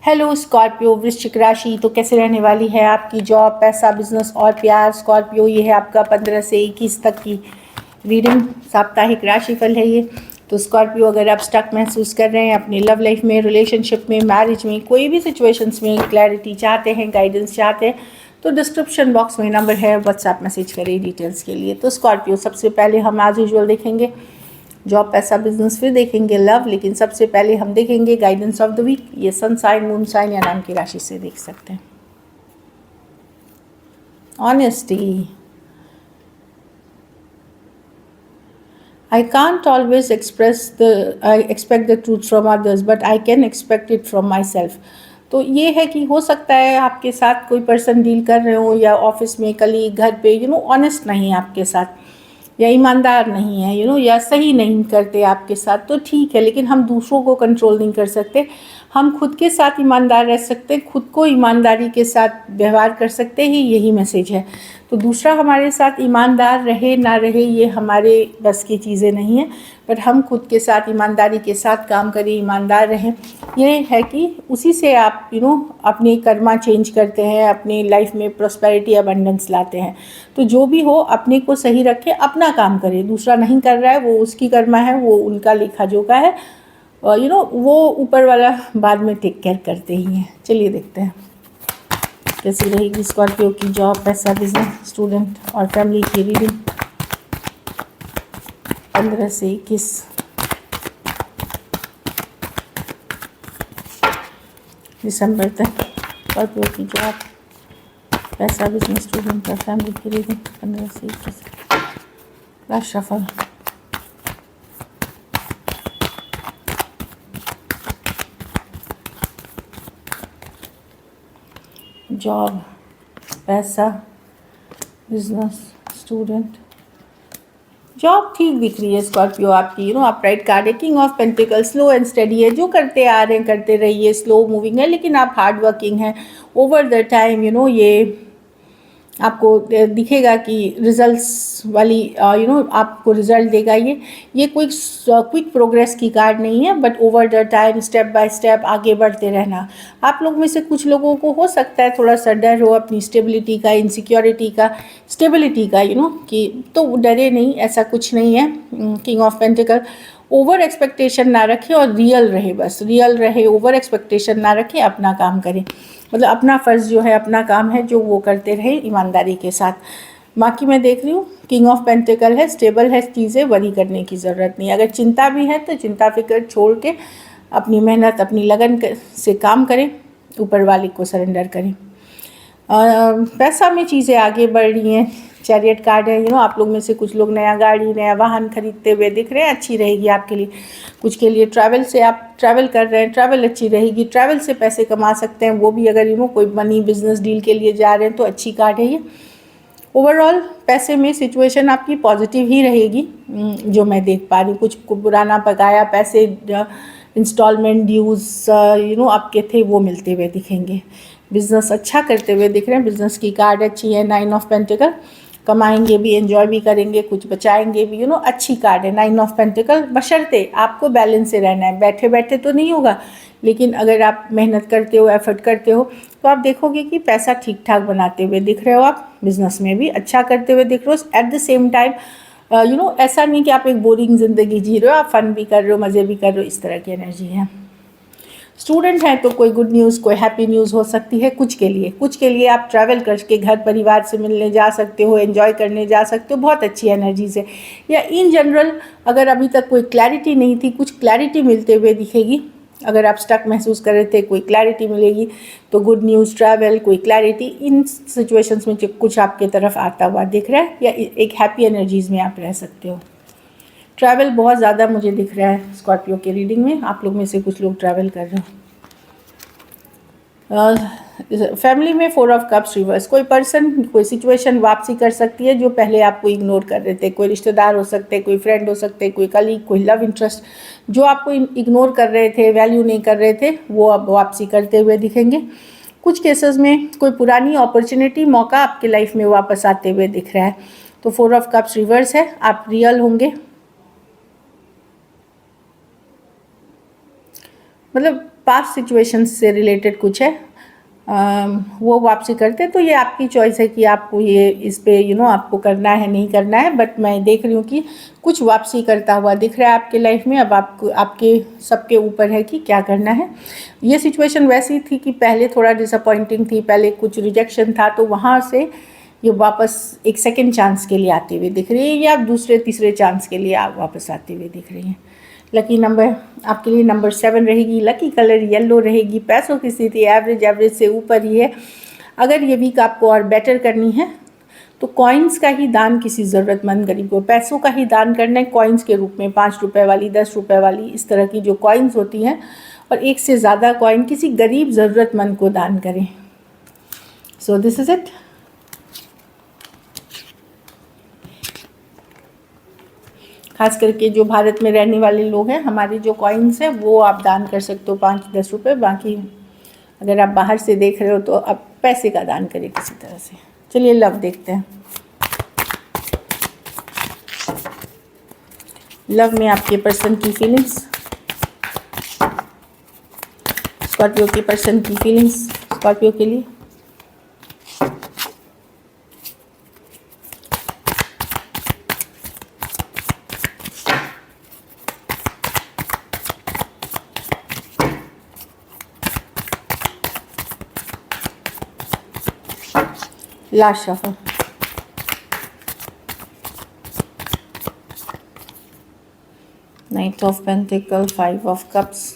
Hello Scorpio वृश्चिक राशि, तो कैसे रहने वाली है आपकी जॉब, पैसा, बिजनेस और प्यार। स्कॉर्पियो, ये है आपका 15 से 21 तक की रीडिंग, साप्ताहिक राशिफल है ये। तो स्कॉर्पियो, अगर आप स्टक महसूस कर रहे हैं अपनी लव लाइफ में, रिलेशनशिप में, मैरिज में, कोई भी सिचुएशंस में क्लैरिटी चाहते हैं, गाइडेंस चाहते हैं, तो डिस्क्रिप्शन बॉक्स में नंबर है, व्हाट्सएप मैसेज करें डिटेल्स के लिए। तो स्कॉर्पियो, सबसे पहले हम एज यूजुअल देखेंगे जॉब, पैसा, बिजनेस, फिर देखेंगे लव, लेकिन सबसे पहले हम देखेंगे गाइडेंस ऑफ द वीक। ये सन साइन, मून साइन या नाम की राशि से देख सकते हैं। Honesty, I can't always expect the truth from others, but I can expect it from myself. तो ये है कि हो सकता है आपके साथ कोई पर्सन डील कर रहे हो, या ऑफिस में, कलीग, घर पे, ऑनेस्ट नहीं है आपके साथ, या ईमानदार नहीं है, या सही नहीं करते आपके साथ, तो ठीक है, लेकिन हम दूसरों को कंट्रोल नहीं कर सकते। हम खुद के साथ ईमानदार रह सकते, खुद को ईमानदारी के साथ व्यवहार कर सकते ही, यही मैसेज है। तो दूसरा हमारे साथ ईमानदार रहे ना रहे, ये हमारे बस की चीज़ें नहीं है, बट हम खुद के साथ ईमानदारी के साथ काम करें, ईमानदार रहें। ये है कि उसी से आप अपने कर्मा चेंज करते हैं, अपनी लाइफ में प्रॉस्पेरिटी, अबंडेंस लाते हैं। तो जो भी हो, अपने को सही रखें, अपना काम करें। दूसरा नहीं कर रहा है, वो उसकी कर्मा है, वो उनका लेखा जोखा है, वो ऊपर वाला बाद में टेक केयर करते ही हैं। चलिए देखते हैं कैसी रहेगी स्कॉर्पियो की जॉब, पैसा, बिजनेस, स्टूडेंट और फैमिली की रीडिंग 15 से 21 दिसंबर तक। स्कॉर्पियो की जॉब, पैसा, बिजनेस, स्टूडेंट और फैमिली की रीडिंग 15 से 21। राशिफल, जॉब, पैसा, बिजनेस, स्टूडेंट। जॉब ठीक दिख रही है स्कॉर्पियो आपकी, अपराइट कार्ड है, king of pentacle, slow and study है। जो करते आ रहे हैं करते रहिए, स्लो मूविंग है, लेकिन आप हार्ड वर्किंग हैं। ओवर द टाइम ये आपको दिखेगा कि रिजल्ट्स वाली आपको रिजल्ट देगा। ये कोई क्विक प्रोग्रेस की कार्ड नहीं है, but over the time, step by step आगे बढ़ते रहना। आप लोग में से कुछ लोगों को हो सकता है थोड़ा सा डर हो अपनी स्टेबिलिटी का, इनसिक्योरिटी का, स्टेबिलिटी का, कि तो डरे नहीं, ऐसा कुछ नहीं है। King of pentacle, over expectation ना रखें और रियल रहे, बस रियल रहे, ओवर एक्सपेक्टेशन ना रखें, अपना काम करें। मतलब अपना फ़र्ज़ जो है, अपना काम है जो, वो करते रहे ईमानदारी के साथ। बाकी मैं देख रही हूँ किंग ऑफ पेंटिकल है, स्टेबल है, चीज़ें वरी करने की ज़रूरत नहीं। अगर चिंता भी है तो चिंता फिक्र छोड़ के अपनी मेहनत, अपनी लगन से काम करें, ऊपर वाले को सरेंडर करें। पैसा में चीज़ें आगे बढ़ रही हैं। चैरियट कार्ड है, आप लोग में से कुछ लोग नया गाड़ी, नया वाहन खरीदते हुए दिख रहे हैं, अच्छी रहेगी आपके लिए। कुछ के लिए ट्रैवल से, आप ट्रैवल कर रहे हैं, ट्रैवल अच्छी रहेगी, ट्रैवल से पैसे कमा सकते हैं, वो भी अगर कोई मनी बिजनेस डील के लिए जा रहे हैं तो अच्छी कार्ड है ये। ओवरऑल पैसे में सिचुएशन आपकी पॉजिटिव ही रहेगी, जो मैं देख पा रही हूँ। कुछ पुराना पकाया पैसे, इंस्टॉलमेंट ड्यूज़ आपके थे, वो मिलते हुए दिखेंगे। बिज़नेस अच्छा करते हुए दिख रहे हैं, बिज़नेस की कार्ड अच्छी है। 9 ऑफ पेंटिकल, कमाएंगे भी, एंजॉय भी करेंगे, कुछ बचाएंगे भी, अच्छी कार्ड है 9 ऑफ पेंटिकल। बशर्ते आपको बैलेंस से रहना है, बैठे बैठे तो नहीं होगा, लेकिन अगर आप मेहनत करते हो, एफर्ट करते हो, तो आप देखोगे कि पैसा ठीक ठाक बनाते हुए दिख रहे हो। आप बिजनेस में भी अच्छा करते हुए दिख रहे हो। एट द सेम टाइम ऐसा नहीं कि आप एक बोरिंग ज़िंदगी जी रहे हो, आप फन भी कर रहे हो, मज़े भी कर रहे हो, इस तरह की एनर्जी है। स्टूडेंट हैं तो कोई गुड न्यूज़, कोई हैप्पी न्यूज़ हो सकती है कुछ के लिए आप ट्रैवल करके घर परिवार से मिलने जा सकते हो, एंजॉय करने जा सकते हो, बहुत अच्छी एनर्जीज है। या इन जनरल अगर अभी तक कोई क्लैरिटी नहीं थी, कुछ क्लैरिटी मिलते हुए दिखेगी। अगर आप स्टक महसूस कर रहे थे, कोई क्लैरिटी मिलेगी, तो गुड न्यूज़, ट्रैवल, कोई क्लैरिटी, इन सिचुएशंस में कुछ आपके तरफ आता हुआ दिख रहा है, या एक हैप्पी एनर्जीज़ में आप रह सकते हो। ट्रैवल बहुत ज़्यादा मुझे दिख रहा है स्कॉर्पियो के रीडिंग में, आप लोग में से कुछ लोग ट्रैवल कर रहे हो। फैमिली में 4 ऑफ कप्स रिवर्स, कोई पर्सन, कोई सिचुएशन वापसी कर सकती है जो पहले आपको इग्नोर कर रहे थे। कोई रिश्तेदार हो सकते, कोई फ्रेंड हो सकते, कोई कलीग, कोई लव इंटरेस्ट, जो आपको इग्नोर कर रहे थे, वैल्यू नहीं कर रहे थे, वो अब वापसी करते हुए दिखेंगे। कुछ केसेस में कोई पुरानी अपॉर्चुनिटी, मौका आपके लाइफ में वापस आते हुए दिख रहा है। तो 4 ऑफ कप्स रिवर्स है, आप रियल होंगे। मतलब पास्ट सिचुएशन से रिलेटेड कुछ है, वो वापसी करते हैं। तो ये आपकी चॉइस है कि आपको ये इस पे आपको करना है नहीं करना है, बट मैं देख रही हूँ कि कुछ वापसी करता हुआ दिख रहा है आपके लाइफ में। अब आपको आपके सबके ऊपर है कि क्या करना है। ये सिचुएशन वैसी थी कि पहले थोड़ा डिसअपॉइंटिंग थी, पहले कुछ रिजेक्शन था, तो वहाँ से ये वापस एक सेकेंड चांस के लिए आते हुए दिख रही है, या दूसरे तीसरे चांस के लिए आप वापस आते हुए दिख रही हैं। लकी नंबर आपके लिए नंबर 7 रहेगी। लकी कलर येलो रहेगी। पैसों की स्थिति एवरेज से ऊपर ही है। अगर ये वीक आपको और बेटर करनी है तो कॉइन्स का ही दान किसी ज़रूरतमंद गरीब को, पैसों का ही दान करना है कॉइन्स के रूप में, 5 रुपये वाली, 10 रुपये वाली, इस तरह की जो कॉइन्स होती हैं, और एक से ज़्यादा कॉइन किसी गरीब ज़रूरतमंद को दान करें। So this is it. खास करके जो भारत में रहने वाले लोग हैं, हमारे जो कॉइन्स हैं वो आप दान कर सकते हो, 5-10 रुपये। बाकी अगर आप बाहर से देख रहे हो तो आप पैसे का दान करें किसी तरह से। चलिए लव देखते हैं। लव में आपके पर्सन की फीलिंग्स, स्कॉर्पियो के पर्सन की फीलिंग्स स्कॉर्पियो के लिए। Last shuffle. Night of pentacle, 5 of cups.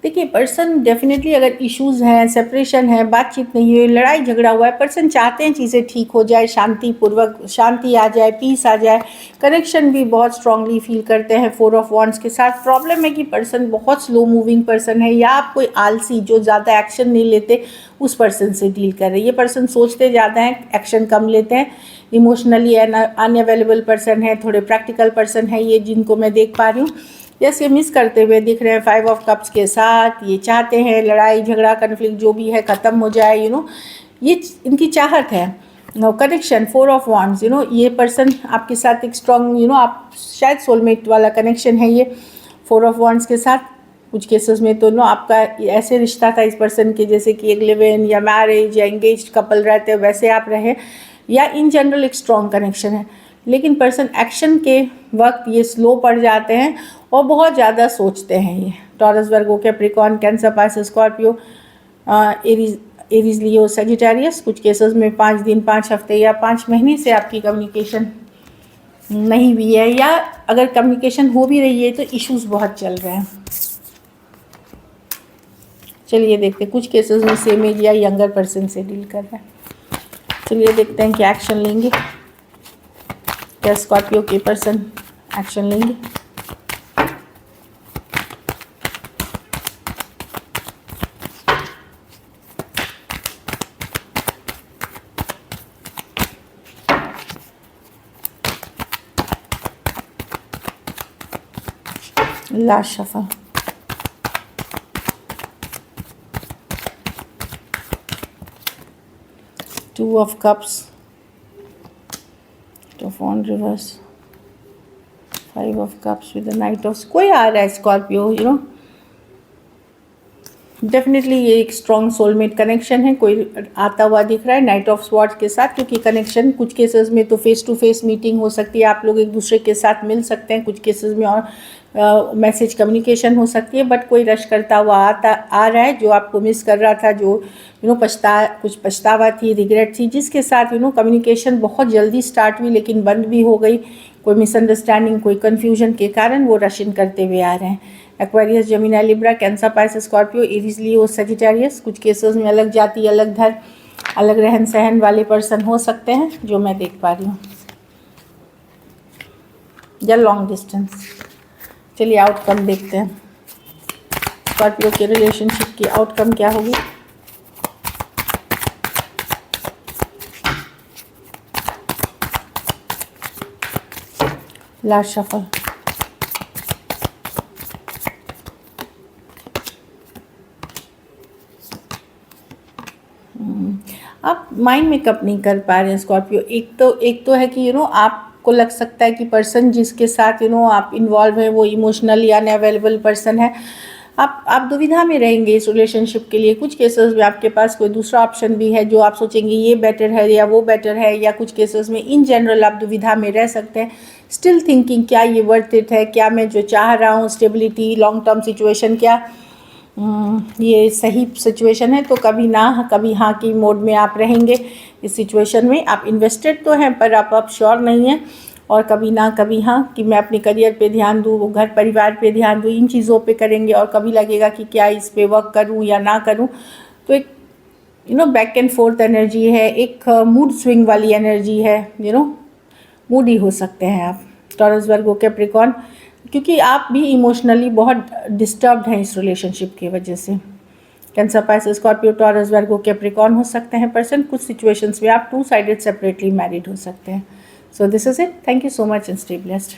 देखिए पर्सन डेफिनेटली अगर इश्यूज़ हैं, सेपरेशन है, बातचीत नहीं है, लड़ाई झगड़ा हुआ है, पर्सन चाहते हैं चीज़ें ठीक हो जाए, शांतिपूर्वक शांति आ जाए, पीस आ जाए, कनेक्शन भी बहुत स्ट्रांगली फील करते हैं 4 ऑफ वॉन्ड्स के साथ। प्रॉब्लम है कि पर्सन बहुत स्लो मूविंग पर्सन है, या आप कोई आलसी जो ज़्यादा एक्शन नहीं लेते उस पर्सन से डील कर रहे हैं। ये पर्सन सोचते ज़्यादा हैं, एक्शन कम लेते हैं, इमोशनली अनअवेलेबल पर्सन है, थोड़े प्रैक्टिकल पर्सन है ये, जिनको मैं देख पा रही हूँ। यस, ये मिस करते हुए दिख रहे हैं 5 ऑफ कप्स के साथ। ये चाहते हैं लड़ाई झगड़ा कन्फ्लिक्ट जो भी है ख़त्म हो जाए, ये इनकी चाहत है। कनेक्शन 4 ऑफ वॉन्ड्स, ये पर्सन आपके साथ एक स्ट्रॉन्ग, आप शायद सोलमेट वाला कनेक्शन है ये 4 ऑफ वॉन्ड्स के साथ। कुछ केसेस में तो आपका ऐसे रिश्ता था इस पर्सन के, जैसे कि एक लिव इन या मैरिज या एंगेज्ड कपल रहते हैं वैसे आप रहे, या इन जनरल एक स्ट्रॉन्ग कनेक्शन है। लेकिन पर्सन एक्शन के वक्त ये स्लो पड़ जाते हैं और बहुत ज़्यादा सोचते हैं। ये Taurus, Virgo, Capricorn, Cancer, Pisces, Scorpio, Aries, Leo, Sagittarius. कुछ केसेस में 5 दिन, 5 हफ्ते या 5 महीने से आपकी कम्युनिकेशन नहीं हुई है, या अगर कम्युनिकेशन हो भी रही है तो इश्यूज बहुत चल रहे हैं। चलिए देखते हैं, कुछ केसेस में सेम एज या यंगर पर्सन से डील कर रहे हैं। चलिए देखते हैं क्या एक्शन लेंगे, क्या स्कॉर्पियो के पर्सन एक्शन लेंगे। Last shuffle. Two of cups, two of wand reverse, 5 of cups with the knight of. कोई आ रहा है स्कॉर्पियो, डेफिनेटली ये एक स्ट्रॉन्ग सोलमेट कनेक्शन है, कोई आता हुआ दिख रहा है नाइट ऑफ स्वॉर्ड्स के साथ। क्योंकि कनेक्शन कुछ केसेस में तो फेस टू फेस मीटिंग हो सकती है, आप लोग एक दूसरे के साथ मिल सकते हैं, कुछ केसेस में और मैसेज कम्युनिकेशन हो सकती है, बट कोई रश करता हुआ आ रहा है जो आपको मिस कर रहा था, जो कुछ पछतावा थी, रिग्रेट थी, जिसके साथ कम्युनिकेशन बहुत जल्दी स्टार्ट हुई लेकिन बंद भी हो गई। कोई मिसअंडरस्टैंडिंग, कोई कन्फ्यूजन के कारण वो रश इन करते हुए आ रहे हैं। Aquarius, Gemini, Libra, Cancer, Pisces, Scorpio, Aries, Leo, Sagittarius. कुछ केसेस में अलग जाति, अलग धर्म, अलग रहन सहन वाले पर्सन हो सकते हैं जो मैं देख पा रही हूँ, या लॉन्ग डिस्टेंस। चलिए आउटकम देखते हैं, स्कॉर्पियो के रिलेशनशिप की आउटकम क्या होगी। Last shuffle. आप माइंड मेकअप नहीं कर पा रहे हैं स्कॉर्पियो। एक तो है कि आप आपको लग सकता है कि पर्सन जिसके साथ आप इन्वॉल्व हैं वो इमोशनली अनअवेलेबल पर्सन है, आप दुविधा में रहेंगे इस रिलेशनशिप के लिए। कुछ केसेस में आपके पास कोई दूसरा ऑप्शन भी है जो आप सोचेंगे ये बेटर है या वो बेटर है, या कुछ केसेस में इन जनरल आप दुविधा में रह सकते हैं, स्टिल थिंकिंग क्या ये वर्थ इट है, क्या मैं जो चाह रहा हूँ स्टेबिलिटी लॉन्ग टर्म सिचुएशन, क्या ये सही सिचुएशन है। तो कभी ना कभी हाँ की मोड में आप रहेंगे इस सिचुएशन में। आप इन्वेस्टेड तो हैं पर आप श्योर नहीं हैं, और कभी ना कभी हाँ कि मैं अपने करियर पे ध्यान दूँ, घर परिवार पे ध्यान दूँ, इन चीज़ों पे करेंगे। और कभी लगेगा कि क्या इस पे वर्क करूँ या ना करूँ। तो एक बैक एंड फोर्थ एनर्जी है, एक मूड स्विंग वाली एनर्जी है, मूडी हो सकते हैं आप टॉरस वर्गो कैप्रिकॉर्न, क्योंकि आप भी इमोशनली बहुत डिस्टर्ब्ड हैं इस रिलेशनशिप की वजह से। Cancer, Pisces, Scorpio, taurus Virgo Capricorn हो सकते हैं पर्सन। कुछ सिचुएशंस में आप टू साइडेड सेपरेटली मैरिड हो सकते हैं। So this is it, thank you so much and stay blessed.